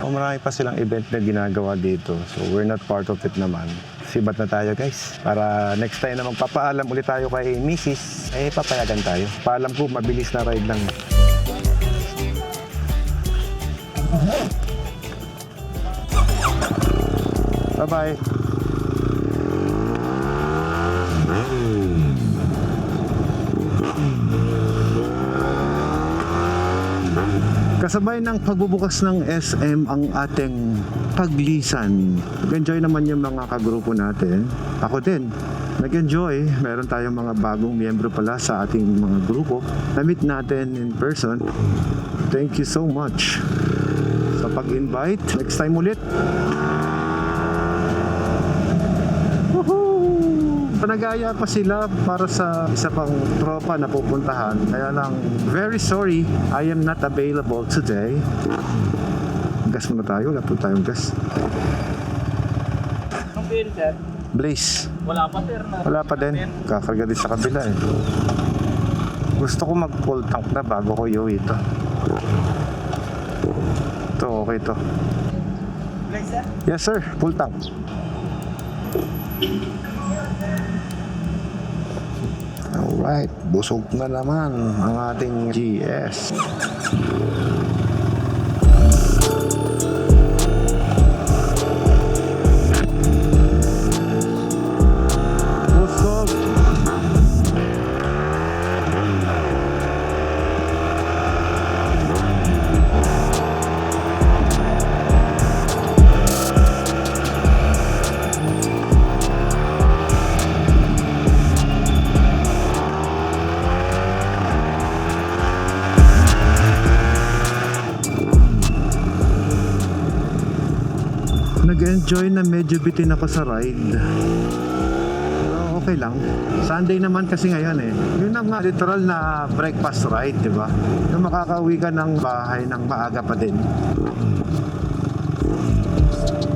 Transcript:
marami pa silang event na ginagawa dito. So we're not part of it naman. Sibat na tayo guys. Para next time na magpapaalam ulit tayo kay Mrs. Papayagan tayo. Paalam ko, mabilis na ride lang. Bye-bye. Kasabay ng pagbubukas ng SM ang ating paglisan. Nag-enjoy naman yung mga kagrupo natin. Ako din, nag-enjoy. Meron tayong mga bagong miyembro pala sa ating mga grupo. Na-meet natin in person. Thank you so much sa pag-invite. Next time ulit. Panagaya pa sila para sa isa pang tropa na pupuntahan. Kaya lang, very sorry, I am not available today. Gas muna tayo, wala po tayong gas. Ang bill, sir? Blaze. Wala pa, sir. Wala pa din. Kakarga din sa kabila eh. Gusto ko mag full tank na bago ko iuwi ito. Ito, okay to. Blaze, sir? Yes sir, full tank. Alright, busog na naman ang ating GS. Busog. Nag-enjoy na medyo bitin ako sa ride. Pero okay lang. Sunday naman kasi ngayon eh. Yun ang literal na breakfast ride, di ba? Yung makakauwi ka ng bahay ng maaga pa din.